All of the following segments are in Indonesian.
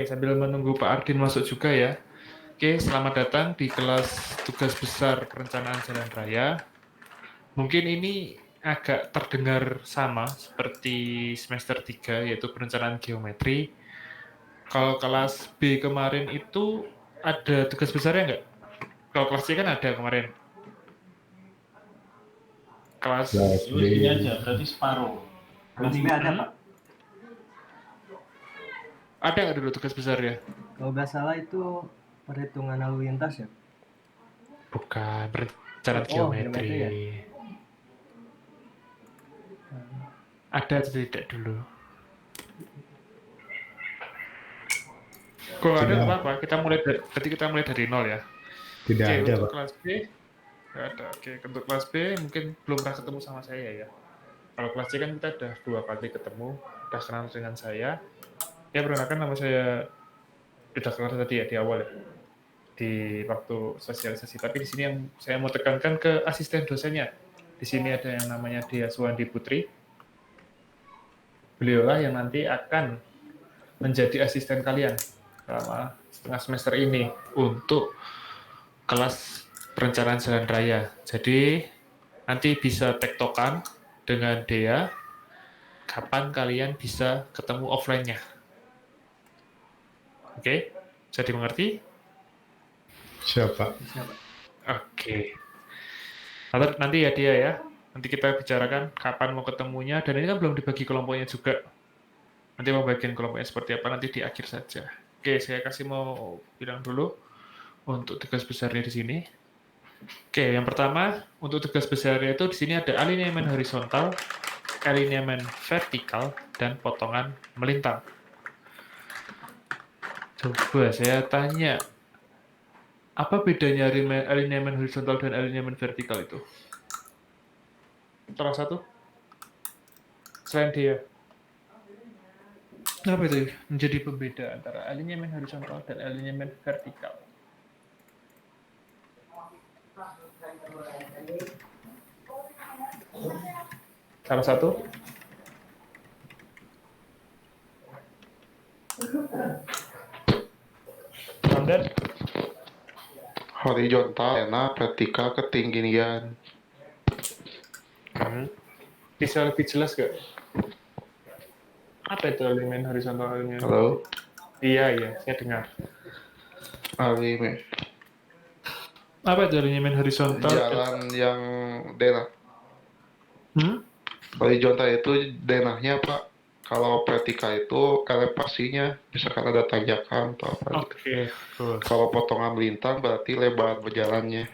Sambil menunggu Pak Ardin masuk juga ya. Oke, selamat datang di kelas tugas besar perencanaan jalan raya. Mungkin ini agak terdengar sama seperti semester 3 yaitu perencanaan geometri. Kalau kelas B kemarin itu ada tugas besarnya nggak? Kalau kelas C kan ada kemarin. Kelas Kelas B. ini aja, berarti separuh. Kelas B ada, Pak. Ada nggak dulu tugas besar ya? Kalau nggak salah itu perhitungan lalu lintas ya. Bukan, perencanaan Oh, geometri. geometri ya? Ada atau tidak dulu? Kalau ada nggak apa-apa, berarti kita mulai dari nol ya. Tidak Oke, ada, untuk Pak. kelas B nggak ada. Oke, untuk kelas B mungkin belum pernah ketemu sama saya ya. Kalau kelas C kan kita udah 2 kali ketemu, udah kenal dengan saya. Ya, perkenalkan nama saya udah kenal tadi ya di awal ya, di waktu sosialisasi. Tapi di sini yang saya mau tekankan ke asisten dosennya. Di sini ada yang namanya Dea Suwandi Putri. Beliaulah yang nanti akan menjadi asisten kalian selama setengah semester ini untuk kelas perencanaan jalan raya. Jadi nanti bisa tektokan dengan Dea kapan kalian bisa ketemu offline-nya. Oke, bisa dimengerti? Siapa? Siapa? Oke. Nanti ya Dea ya. Nanti kita bicarakan kapan mau ketemunya, dan ini kan belum dibagi kelompoknya juga. Nanti mau bagian kelompoknya seperti apa nanti di akhir saja. Oke, saya kasih mau bilang dulu untuk tugas besarnya di sini. Oke, yang pertama untuk tugas besarnya itu di sini ada alignment horizontal, alignment vertikal, dan potongan melintang. Coba saya tanya, apa bedanya alignment horizontal dan alignment vertikal itu? Salah satu? Selain dia. Apa itu menjadi pembeda antara alignment horizontal dan alignment vertikal? Salah satu? Anda? Horizontal enak, vertikal ketinggian. Bisa lebih jelas gak? Apa itu alignment horizontal, alignment Halo, vertikal? Iya, saya dengar. Alime. Apa itu alignment horizontal? Jalan yang denah. Hmm? Horizontal itu denahnya Pak. Kalau vertikal itu elevasinya, misalkan ada tanjakan atau apa gitu. Oke, bagus. Kalau potongan melintang berarti lebar berjalannya.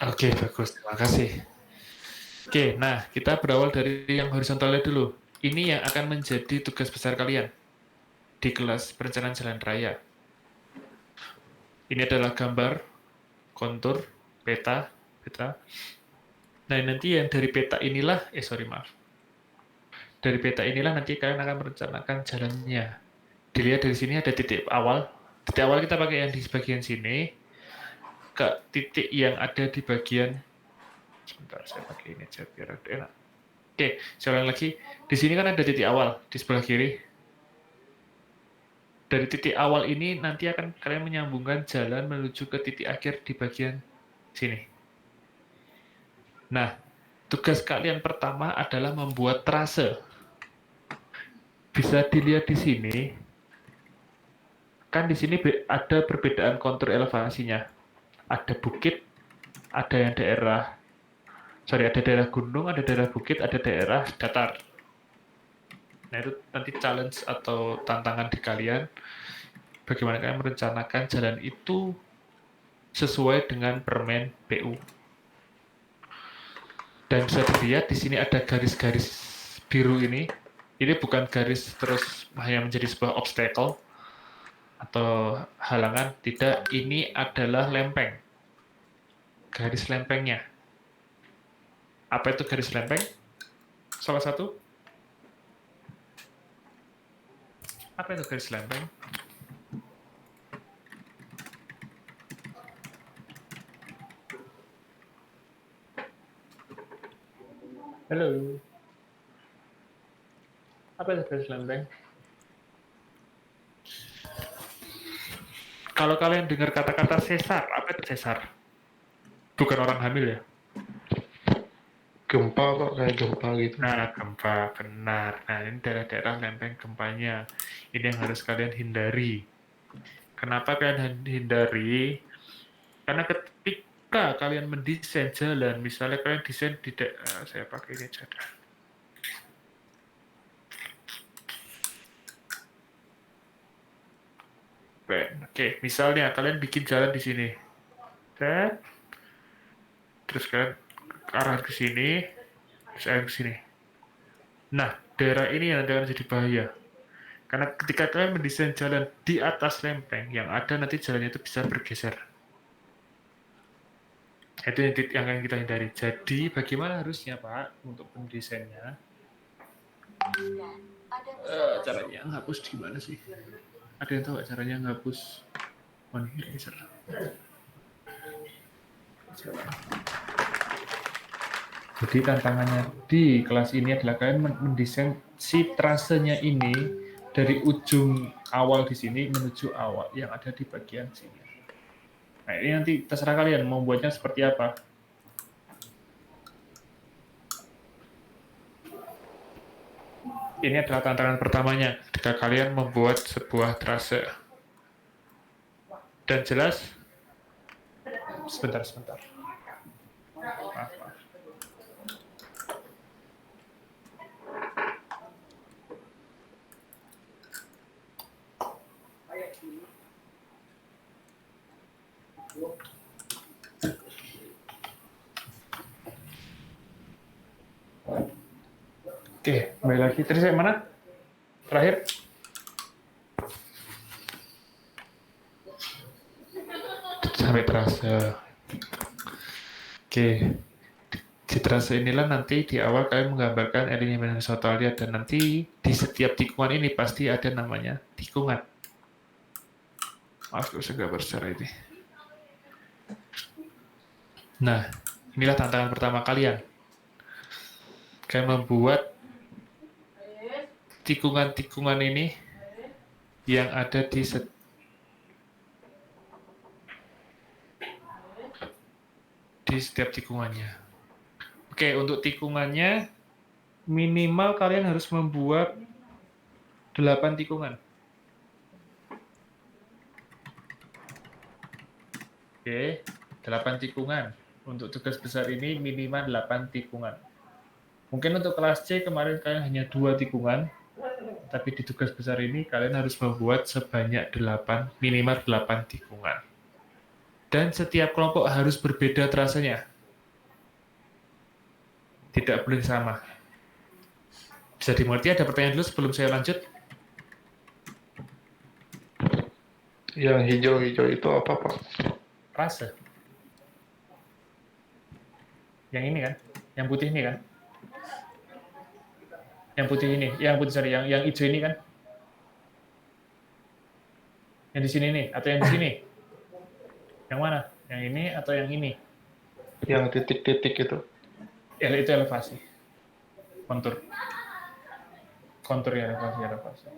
Oke, bagus. Terima kasih. Oke, nah kita berawal dari yang horizontalnya dulu. Ini yang akan menjadi tugas besar kalian di kelas perencanaan jalan raya. Ini adalah gambar, kontur, peta. Nah, nanti yang dari peta inilah, maaf. Dari peta inilah nanti kalian akan merencanakan jalannya. Dilihat dari sini ada titik awal. Titik awal kita pakai yang di bagian sini, ke titik yang ada di bagian, sebentar saya pakai ini aja biar enak. Oke, saya ulang lagi. Di sini kan ada titik awal di sebelah kiri. Dari titik awal ini nanti akan kalian menyambungkan jalan menuju ke titik akhir di bagian sini. Nah, tugas kalian pertama adalah membuat trase. Bisa dilihat di sini, kan di sini ada perbedaan kontur elevasinya. Ada bukit, ada daerah gunung, ada daerah bukit, ada daerah datar. Nah, itu nanti challenge atau tantangan di kalian, bagaimana kalian merencanakan jalan itu sesuai dengan permen PU. Dan bisa dilihat di sini ada garis-garis biru ini. Ini bukan garis terus hanya menjadi sebuah obstacle atau halangan, tidak. Ini adalah lempeng. Garis lempengnya. Apa itu garis lempeng? Salah satu. Apa itu garis lempeng? Halo. Apa itu garis lempeng? Kalau kalian dengar kata-kata sesar, apa itu sesar? Bukan orang hamil ya? Gempa Pak, kayak gempa gitu. Nah, gempa, benar. Nah, ini daerah-daerah lempeng gempanya. Ini yang harus kalian hindari. Kenapa kalian hindari? Karena ketika kalian mendesain jalan, misalnya kalian desain di saya pakai ini aja dah. Oke, misalnya kalian bikin jalan di sini. Dan terus kalian arah ke sini, terus arah ke sini. Nah, daerah ini yang nanti akan jadi bahaya. Karena ketika kalian mendesain jalan di atas lempeng, yang ada nanti jalannya itu bisa bergeser. Itu yang akan kita hindari. Jadi, bagaimana harusnya, Pak, untuk pendesainnya? Caranya ngapus gimana sih? Ada yang tahu nggak caranya ngapus one eraser? Jadi tantangannya di kelas ini adalah kalian mendesain si trasenya ini dari ujung awal di sini menuju awal yang ada di bagian sini. Nah, ini nanti terserah kalian mau buatnya seperti apa. Ini adalah tantangan pertamanya ketika kalian membuat sebuah trase. Dan jelas, sebentar. Maaf. Oke, kembali lagi. Tadi saya mana? Terakhir. Sampai terasa. Oke. Di terasa inilah nanti di awal kalian menggambarkan elemen horizontalnya dan nanti di setiap tikungan ini pasti ada namanya tikungan. Maaf kalau saya gambar secara ini. Nah, inilah tantangan pertama kalian. Kalian membuat tikungan-tikungan ini yang ada di setiap tikungannya. Oke, untuk tikungannya minimal kalian harus membuat 8 tikungan. Oke, 8 tikungan. Untuk tugas besar ini minimal 8 tikungan. Mungkin untuk kelas C kemarin kalian hanya 2 tikungan, tapi di tugas besar ini kalian harus membuat sebanyak 8, minimal 8 tikungan. Dan setiap kelompok harus berbeda trasenya. Tidak boleh sama. Bisa dimengerti? Ada pertanyaan dulu sebelum saya lanjut? Yang hijau-hijau itu apa Pak? Trase. Yang ini kan? Yang putih ini kan? Yang putih ini, yang hijau ini kan? Yang di sini nih, atau yang di sini? Yang mana? Yang ini atau yang ini? Yang titik-titik itu. Ya, itu elevasi. Kontur ya, elevasi.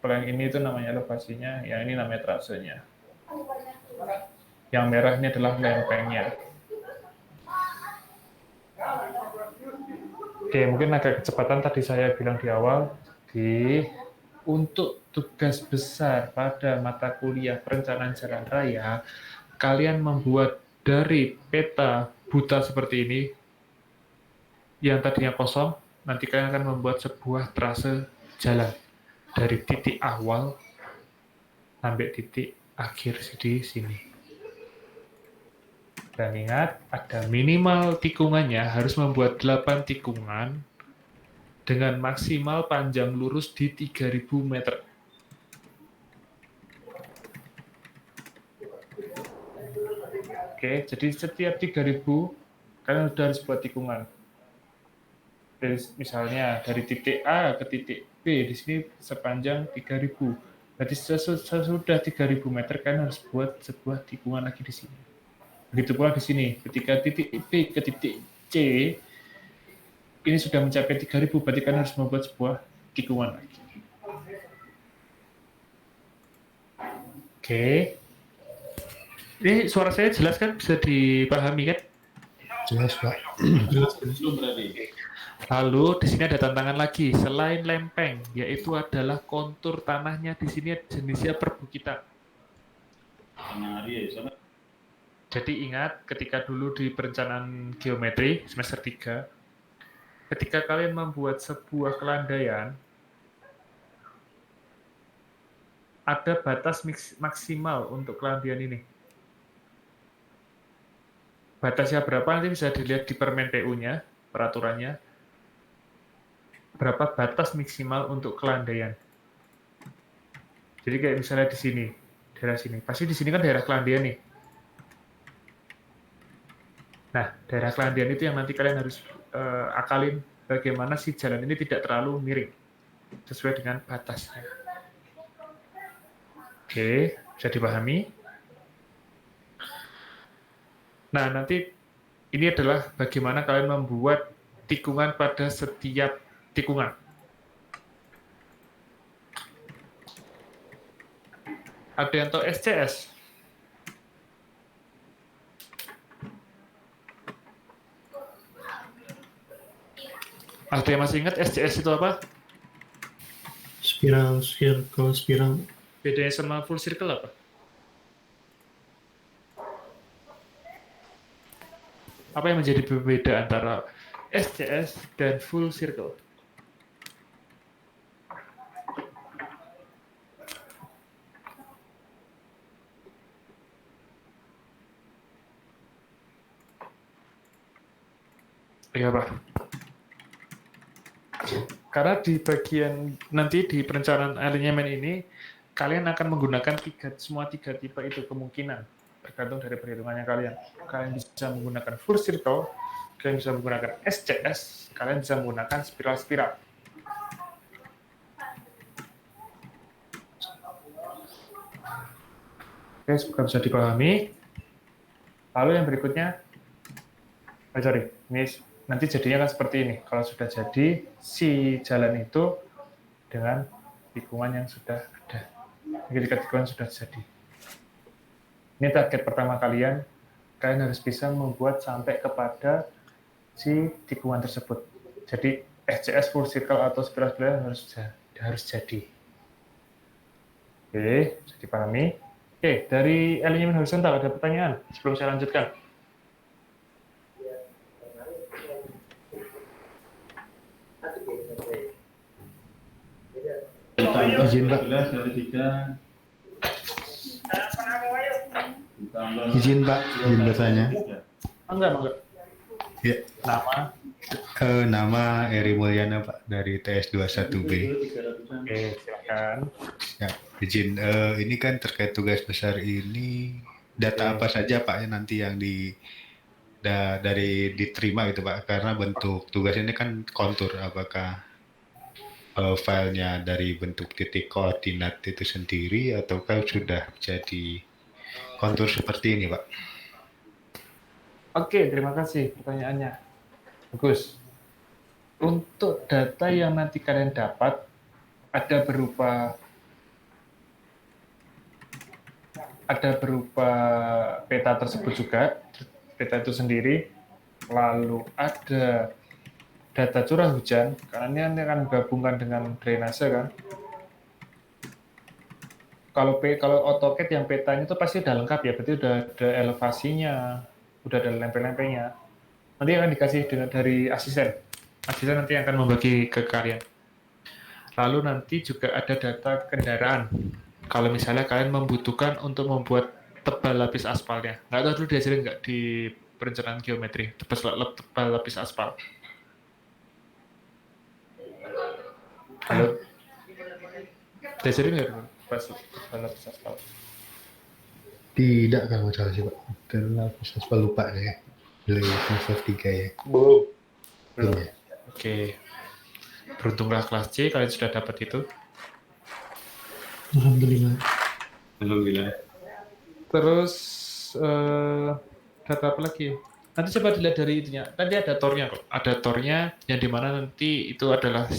Kalau yang ini itu namanya elevasinya, yang ini namanya trasenya. Yang merah ini adalah lempengnya. Oke, mungkin agak kecepatan tadi saya bilang di awal, untuk tugas besar pada mata kuliah perencanaan jalan raya, kalian membuat dari peta buta seperti ini, yang tadinya kosong, nanti kalian akan membuat sebuah trase jalan dari titik awal sampai titik akhir di sini. Dan ingat, ada minimal tikungannya harus membuat 8 tikungan dengan maksimal panjang lurus di 3.000 meter. Oke, jadi setiap 3.000 kalian sudah harus buat tikungan. Misalnya dari titik A ke titik B di sini sepanjang 3.000. Berarti sesudah 3.000 meter kalian harus buat sebuah tikungan lagi di sini. Begitu pula di sini, ketika titik B ke titik C ini sudah mencapai 3.000, berarti kalian harus membuat sebuah tikungan lagi. Oke. Ini suara saya jelas kan? Bisa dipahami kan? Jelas, Pak. Lalu di sini ada tantangan lagi. Selain lempeng, yaitu adalah kontur tanahnya di sini jenisnya perbukitan. Jadi ingat ketika dulu di perencanaan geometri semester 3, ketika kalian membuat sebuah kelandaian, ada batas maksimal untuk kelandaian ini. Batasnya berapa nanti bisa dilihat di permen PU-nya, peraturannya. Berapa batas maksimal untuk kelandaian. Jadi kayak misalnya di sini, daerah sini. Pasti di sini kan daerah kelandaian nih. Nah, daerah kelandaian itu yang nanti kalian harus akalin bagaimana si jalan ini tidak terlalu miring. Sesuai dengan batasnya. Oke, bisa dipahami. Nah, nanti ini adalah bagaimana kalian membuat tikungan pada setiap tikungan. Ada yang tahu SCS? Ada yang masih ingat SCS itu apa? Spiral, circle, spiral. Bedanya sama full circle apa? Apa yang menjadi berbeda antara SCS dan full circle? Iya, Pak. Karena di bagian nanti di perencanaan alignment ini, kalian akan menggunakan semua tiga tipe itu kemungkinan, tergantung dari perhitungannya kalian. Kalian bisa menggunakan full circle, kalian bisa menggunakan SCS, kalian bisa menggunakan spiral-spiral. Oke, semoga bisa dipahami. Lalu yang berikutnya, ini nanti jadinya kan seperti ini. Kalau sudah jadi, si jalan itu dengan tikungan yang sudah ada. Ketika tikungan sudah jadi. Ini target pertama kalian. Kalian harus bisa membuat sampai kepada si tikungan tersebut. Jadi SCS full circle atau spiral-spiral harus jadi. Oke, bisa dipahami. Oke, dari alignment horizontal ada pertanyaan sebelum saya lanjutkan. Izin, Pak. Izin, Pak. Izin bertanya. Enggak. Ya. Nama? Nama Eri Mulyana, Pak, dari TS21B. Oke, silakan. Ya, izin. Ini kan terkait tugas besar ini, data apa saja, Pak, nanti yang dari diterima gitu, Pak? Karena bentuk tugas ini kan kontur, apakah filenya dari bentuk titik koordinat itu sendiri ataukah sudah jadi kontur seperti ini, Pak? Oke, terima kasih pertanyaannya. Bagus. Untuk data yang nanti kalian dapat, ada berupa peta tersebut juga, peta itu sendiri, lalu ada data curah hujan, karena ini akan menggabungkan dengan drainase kan. Kalau AutoCAD yang petanya itu pasti udah lengkap ya, berarti udah ada elevasinya, udah ada lempeng-lempengnya. Nanti akan dikasih dari asisten. Asisten nanti akan membagi ke kalian. Lalu nanti juga ada data kendaraan. Kalau misalnya kalian membutuhkan untuk membuat tebal lapis aspalnya. Nggak tahu dulu diajarin nggak di perencanaan geometri, tebal lapis aspal. Halo? Diajarin nggak dulu tebal lapis aspal? Tidak, kalau salah sih, Pak. Karena saya lupa ya. Dari semester 3 ya. Belum. Ya. Oke. Beruntunglah kelas C, kalian sudah dapat itu. Alhamdulillah. Terus data apa lagi? Nanti coba dilihat dari itunya. Nanti ada tornya kok. Ada tornya yang dimana nanti itu adalah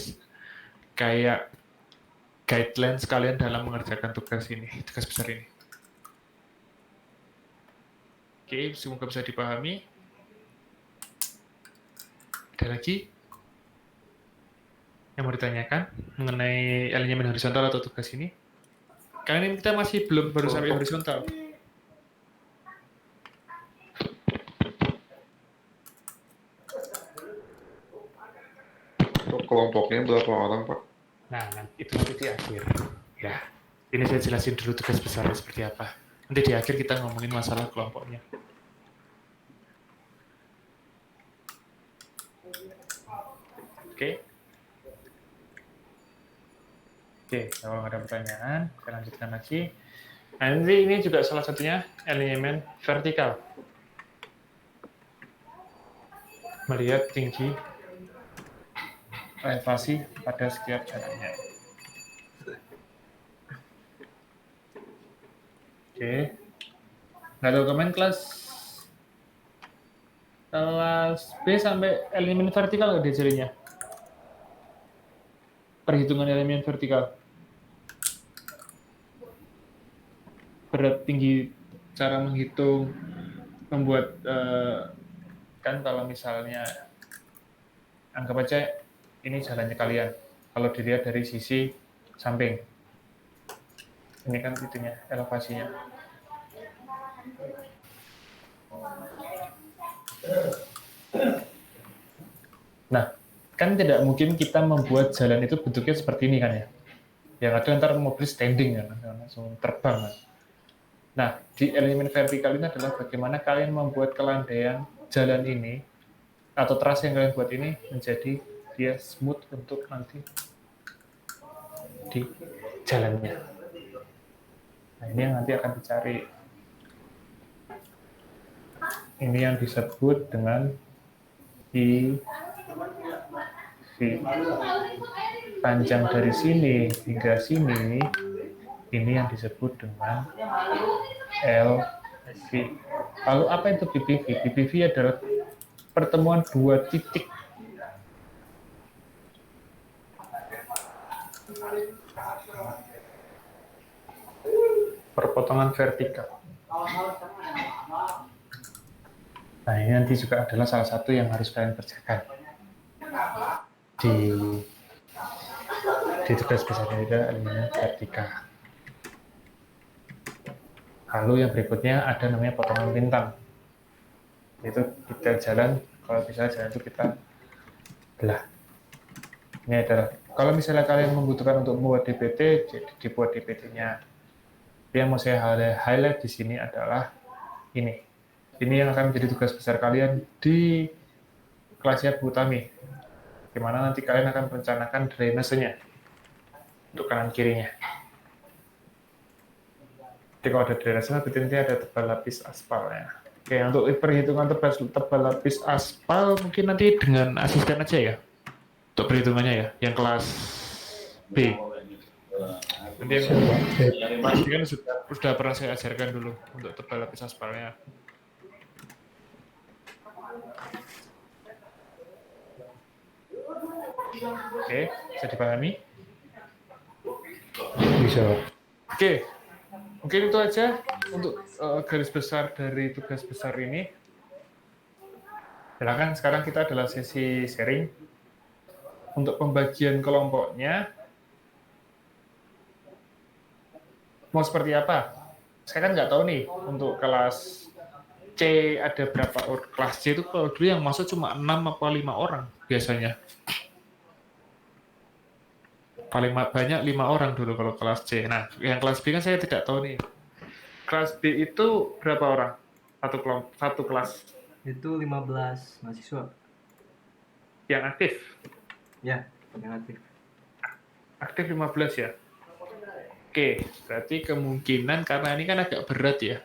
kayak guidelines kalian dalam mengerjakan tugas besar ini. Oke, semoga bisa dipahami. Ada lagi yang mau ditanyakan mengenai elemen horizontal atau tugas ini? Karena ini kita masih belum baru sampai horizontal. Untuk kelompoknya berapa orang, Pak? Nah, itu nanti di akhir. Ya, ini saya jelasin dulu tugas besarnya seperti apa. Nanti di akhir kita ngomongin masalah kelompoknya. Oke. Oke, kalau nggak ada pertanyaan, kita lanjutkan lagi. Nah, ini juga salah satunya elemen vertikal. Melihat tinggi elevasi pada setiap jalannya. Oke. Nggak tahu komen kelas B sampai elemen vertikal nggak diajarinya? Perhitungan elemen vertikal. Berat tinggi, cara menghitung, membuat kan kalau misalnya anggap aja ini jalannya kalian. Kalau dilihat dari sisi samping, ini kan itunya elevasinya. Nah, kan tidak mungkin kita membuat jalan itu bentuknya seperti ini kan ya. Yang ada ntar mobil standing kan, langsung terbang kan. Nah, di elemen vertikal ini adalah bagaimana kalian membuat kelandaian jalan ini atau trase yang kalian buat ini menjadi dia smooth untuk nanti di jalannya. Nah, ini yang nanti akan dicari. Ini yang disebut dengan I V. Panjang dari sini hingga sini, ini yang disebut dengan LV. Lalu apa itu BPV? BPV adalah pertemuan dua titik perpotongan vertikal. Nah, ini nanti juga adalah salah satu yang harus kalian kerjakan di tugas besarnya itu elemen vertikal. Lalu yang berikutnya ada namanya potongan lintang. Itu kita jalan, kalau bisa jalan itu kita belah. Ini adalah, kalau misalnya kalian membutuhkan untuk membuat DPT, jadi dibuat DPT-nya. Yang mau saya highlight di sini adalah ini. Ini yang akan menjadi tugas besar kalian di kelasnya Bu Tami. Gimana nanti kalian akan merencanakan drainasenya untuk kanan kirinya. Jadi kalau ada drainasenya, berarti nanti ada tebal lapis aspalnya. Oke, untuk perhitungan tebal lapis aspal mungkin nanti dengan asisten aja ya. Untuk perhitungannya ya, yang kelas B. Nanti yang pasti kan sudah pernah saya ajarkan dulu untuk tebal lapis aspalnya. Oke, bisa dipahami? Bisa. Oke, mungkin itu aja untuk garis besar dari tugas besar ini. Silakan, sekarang kita adalah sesi sharing. Untuk pembagian kelompoknya, mau seperti apa? Saya kan nggak tahu nih, untuk kelas C ada berapa orang. Kelas C itu kalau dulu yang masuk cuma 6 atau 5 orang biasanya. Paling banyak 5 orang dulu kalau kelas C. Nah, yang kelas B kan saya tidak tahu nih. Kelas B itu berapa orang? Satu kelas Itu 15 mahasiswa. yang aktif. Ya, yang aktif. Aktif 15 ya? Oke, berarti kemungkinan karena ini kan agak berat ya.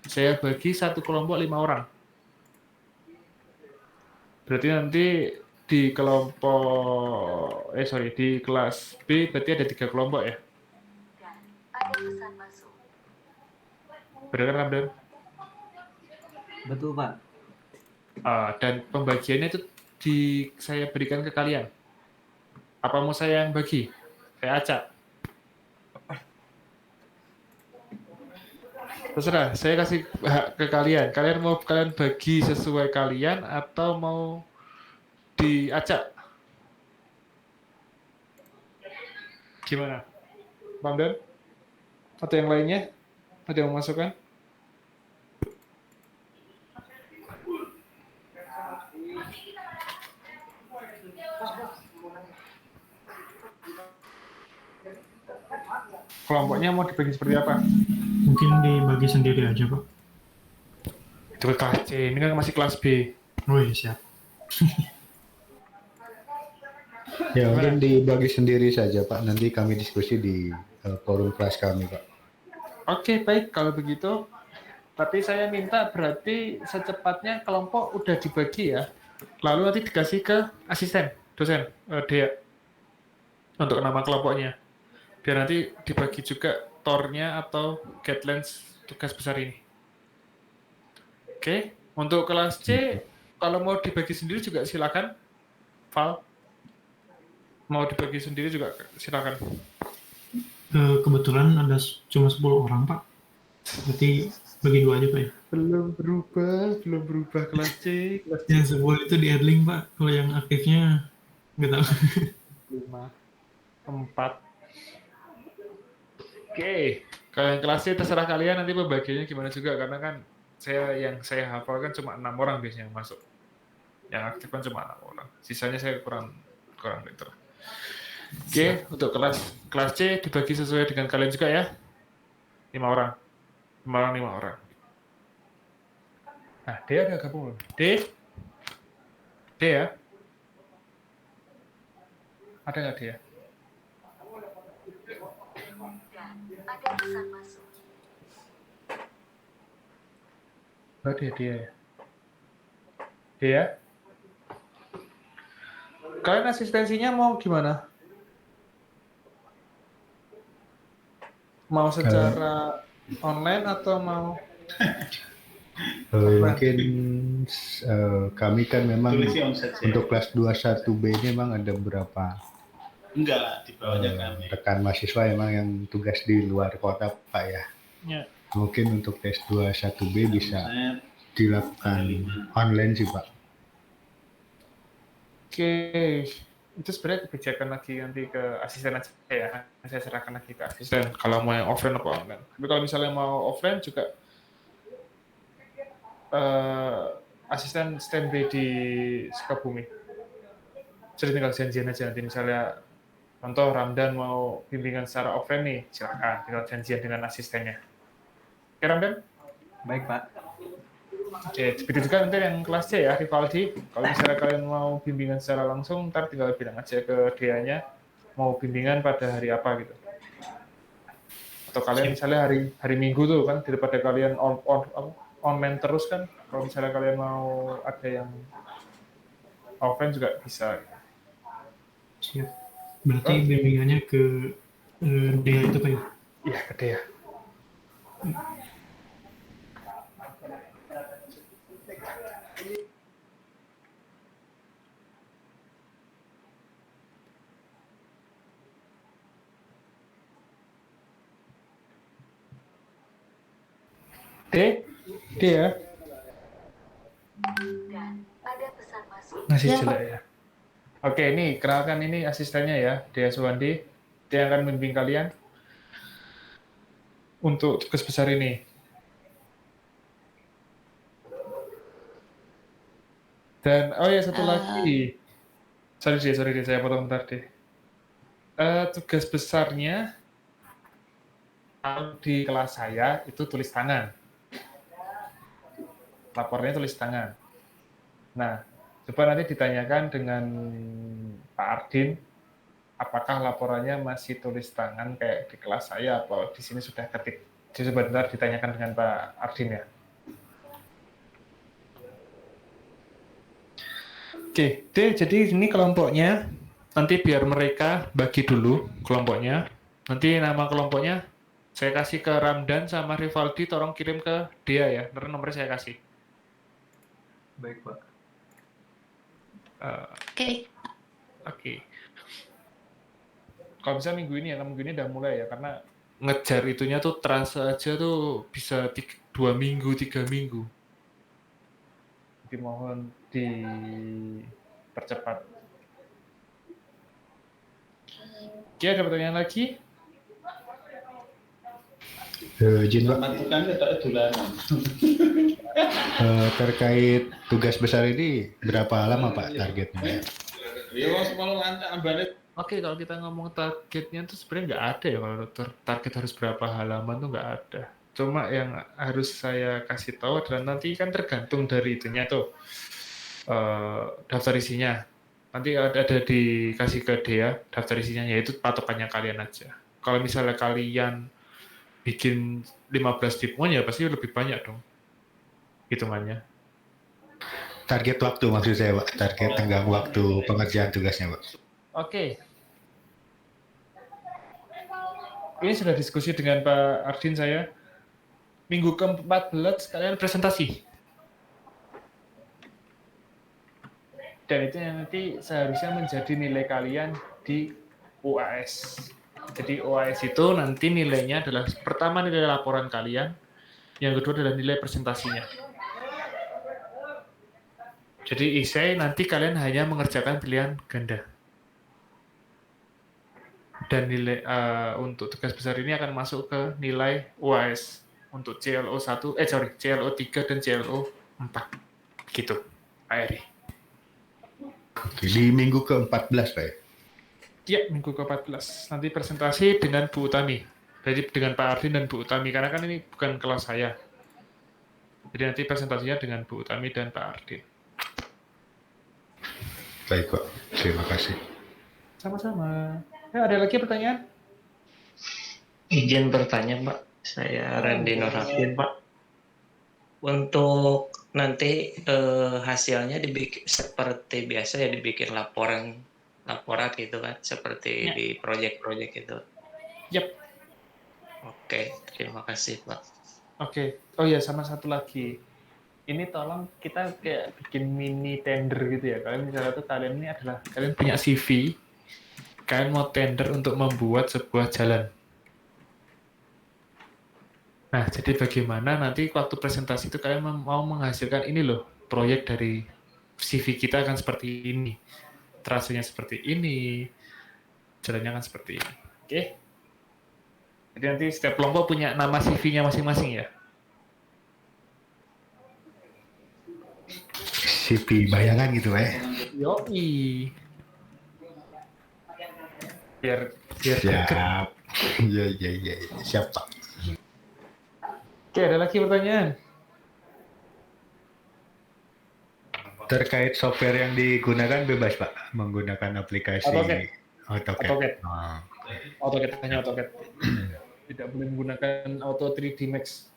Saya bagi satu kelompok 5 orang. Berarti nanti di kelompok, di kelas B berarti ada 3 kelompok ya? Ada pesan masuk. Benar kan, Ramdan? Betul, Pak. Dan pembagiannya itu saya berikan ke kalian. Apa mau saya yang bagi? Saya acak. Terserah, saya kasih hak ke kalian. Kalian mau kalian bagi sesuai kalian atau mau diacak? Gimana? Ramdan? Atau yang lainnya? Ada yang mau masukkan? Kelompoknya mau dibagi seperti apa? Mungkin dibagi sendiri aja, Pak. Itu kelas C, ini kan masih kelas B. Oh iya, siap. Ya mungkin dibagi sendiri saja Pak. Nanti kami diskusi di forum kelas kami Pak. Oke, baik kalau begitu. Tapi saya minta berarti secepatnya kelompok udah dibagi ya. Lalu nanti dikasih ke asisten, dosen, Dea, untuk nama kelompoknya. Biar nanti dibagi juga tornya atau guidelines tugas besar ini. Oke, untuk kelas C, kalau mau dibagi sendiri juga silakan. Val, mau dibagi sendiri juga silakan. Kebetulan ada cuma 10 orang, Pak. Berarti bagi 2 aja, Pak ya. Belum berubah kelas C. Kelas C Yang 10 itu di addling, Pak. Kalau yang aktifnya nggak tahu. 5, 4. Oke, kalau yang kelas C terserah kalian nanti pembagiannya gimana juga, karena kan saya hafal kan cuma 6 orang biasanya yang masuk. Yang aktif kan cuma 6 orang. Sisanya saya kurang gitu. Oke, untuk kelas C dibagi sesuai dengan kalian juga ya. 5 orang. 5 orang. Nah, D ada gabung belum? D ya? Ada nggak D ya? Dan ada pesan masuk. Berarti dia ya. Dia. Kalian asistensinya mau gimana? Mau secara online atau mau? Mungkin kami kan memang untuk kelas 21B ini memang ada beberapa Enggak, di bawahnya kami. rekan mahasiswa memang yang tugas di luar kota Pak ya. Ya. Mungkin untuk tes 21B bisa Saya dilakukan online sih Pak. Oke, itu sebenarnya kebijakan lagi nanti ke asisten aja ya. Saya serahkan lagi ke asisten. Kalau mau yang offline apa online. Tapi kalau misalnya mau offline juga asisten standby di Sukabumi. Jadi tinggal janjian aja nanti misalnya contoh Ramdan mau bimbingan secara offline nih, silakan tinggal janjian dengan asistennya. Oke Ramdan? Baik, Pak. Oke, begitu juga nanti yang kelas C ya, Rivaldi. Kalau misalnya kalian mau bimbingan secara langsung, ntar tinggal bilang aja ke Dea-nya mau bimbingan pada hari apa gitu. Atau kalian misalnya hari Minggu tuh kan, daripada kalian online terus kan, kalau misalnya kalian mau ada yang offline juga bisa. Siap. Berarti bimbingannya ke Dea itu, Pak ya? Iya, ke Dea. D ya? Dan ada pesan masuk. Masih Ya, jelek ya. Oke, ini kenalkan ini asistennya ya, Dea Suwandi. Dia akan membimbing kalian untuk tugas besar ini. Dan oh ya satu lagi. Sorry deh, saya potong bentar deh. Tugas besarnya kalau di kelas saya itu tulis tangan. Lapornya tulis tangan. Nah, coba nanti ditanyakan dengan Pak Ardin, apakah laporannya masih tulis tangan kayak di kelas saya atau di sini sudah ketik. Jadi sebentar ditanyakan dengan Pak Ardin ya. Oke, jadi ini kelompoknya. Nanti biar mereka bagi dulu kelompoknya. Nanti nama kelompoknya saya kasih ke Ramdan sama Rivaldi, tolong kirim ke dia ya. Nanti nomornya saya kasih. Baik, Pak. Oke. Kalau bisa minggu ini ya, minggu ini udah mulai ya, karena ngejar itunya tuh terasa aja tuh bisa 2 minggu, 3 minggu. Jadi mohon dipercepat. Oke, ada pertanyaan lagi? Jin Pak, Sama tukang ketok dolanan. terkait tugas besar ini berapa lama Pak targetnya? Ya wong semono ambane Oke, kalau kita ngomong targetnya tuh sebenarnya nggak ada ya, kalau target harus berapa halaman tuh nggak ada. Cuma yang harus saya kasih tahu adalah nanti kan tergantung dari itunya tuh, daftar isinya. Nanti ada dikasih ke dia daftar isinya, yaitu patokannya kalian aja. Kalau misalnya kalian bikin 15 tipuan ya pasti lebih banyak dong hitungannya. Target waktu maksud saya Pak, target tenggang waktu pengerjaan tugasnya Pak. Oke. Ini sudah diskusi dengan Pak Ardin saya. Minggu ke-14 kalian presentasi. Dan itu yang nanti seharusnya menjadi nilai kalian di UAS. Jadi UAS itu nanti nilainya adalah pertama nilai laporan kalian, yang kedua adalah nilai presentasinya. Jadi essay nanti kalian hanya mengerjakan pilihan ganda. Dan nilai untuk tugas besar ini akan masuk ke nilai UAS untuk CLO 1, CLO 3 dan CLO 4. Gitu, Pak Eri. Di minggu ke-14 Pak ya? Ya, minggu ke-14. Nanti presentasi dengan Bu Utami. Jadi dengan Pak Ardin dan Bu Utami, karena kan ini bukan kelas saya. Jadi nanti presentasinya dengan Bu Utami dan Pak Ardin. Baik Pak, terima kasih. Sama-sama. Ada lagi pertanyaan? Izin bertanya, Pak. Saya Randy Norafin, Pak. Untuk nanti hasilnya dibikin seperti biasa ya, dibikin laporan gitu kan, seperti di proyek-proyek itu. Yap. Oke, terima kasih, Pak. Oke. Oh ya, sama satu lagi. Ini tolong kita kayak bikin mini tender gitu ya. Kalian misalnya tuh kalian ini adalah kalian punya CV, kalian mau tender untuk membuat sebuah jalan. Nah, jadi bagaimana nanti waktu presentasi itu kalian mau menghasilkan ini loh, proyek dari CV kita akan seperti ini, trasenya seperti ini, jalannya akan seperti ini. Oke? Jadi nanti setiap kelompok punya nama CV-nya masing-masing ya. CV bayangan gitu Pak ya? Yoi. Biar greget. Siap. Iya, siap Pak. Oke, ada lagi pertanyaan? Terkait software yang digunakan bebas Pak, menggunakan aplikasi AutoCAD. AutoCAD. AutoCAD, hanya AutoCAD. Tidak boleh menggunakan Auto 3D Max.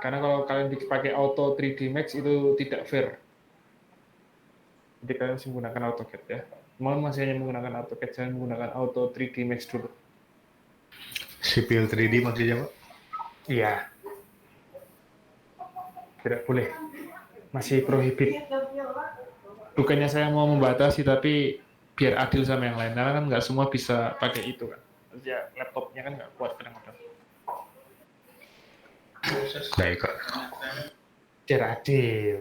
Karena kalau kalian pakai Auto 3D Max itu tidak fair. Jadi kalian harus menggunakan AutoCAD ya. Mohon masih hanya menggunakan AutoCAD, jangan menggunakan Auto 3D Max dulu. Sipil 3D maksudnya Pak? Iya. Tidak boleh. Masih prohibit. Bukannya saya mau membatasi, tapi biar adil sama yang lain. Karena kan nggak semua bisa pakai itu kan. Ya, laptopnya kan nggak kuat kadang-kadang. Baik Pak. Biar adil.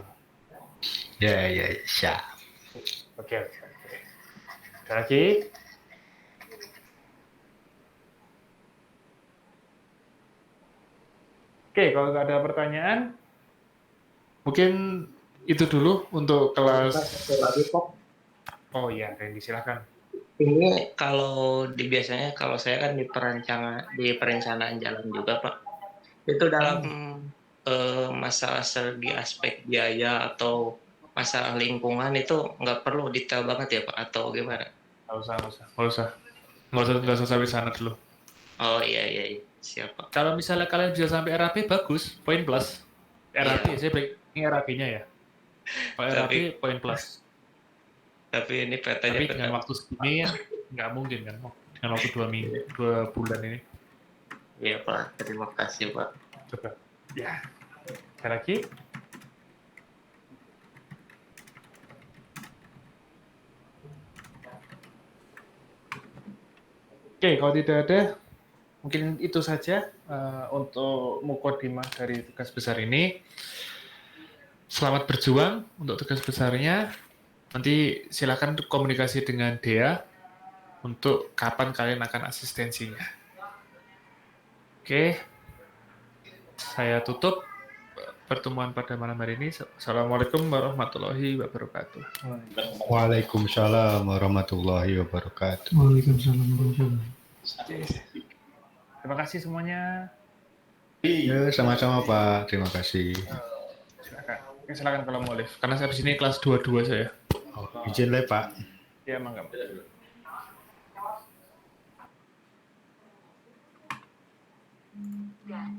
Ya, siap. Oke. Ada lagi? Oke, kalau nggak ada pertanyaan, mungkin itu dulu untuk kelas. Oh iya, Randy, silakan. Ini kalau biasanya kalau saya kan di perencanaan jalan juga, Pak. Itu dalam masalah segi aspek biaya atau masalah lingkungan itu nggak perlu detail banget ya, Pak, atau gimana? Nggak usah sampai sana dulu. Oh iya, siap, Pak. Kalau misalnya kalian bisa sampai RAP, bagus, poin plus. RAP, Iya. saya breaking RAP-nya ya. Kalau RAP, poin plus. Tapi ini petanya Tapi dengan waktu segini ya, nggak mungkin kan, dengan waktu 2 bulan ini. Iya, Pak. Terima kasih, Pak. Coba. Ya. Ada lagi? Oke, kalau tidak ada, mungkin itu saja untuk mukadimah dari tugas besar ini. Selamat berjuang untuk tugas besarnya. Nanti silakan komunikasi dengan Dea untuk kapan kalian akan asistensinya. Oke, saya tutup pertemuan pada malam hari ini. Assalamualaikum warahmatullahi wabarakatuh. Waalaikumsalam warahmatullahi wabarakatuh. Waalaikumsalam warahmatullahi wabarakatuh. Terima kasih semuanya. Ya, sama-sama Pak. Terima kasih. Silakan. Oke, silakan kalau mau live. Karena saya di sini kelas 22 saya. Oh, izin lah Pak. Ya, mangga. Dan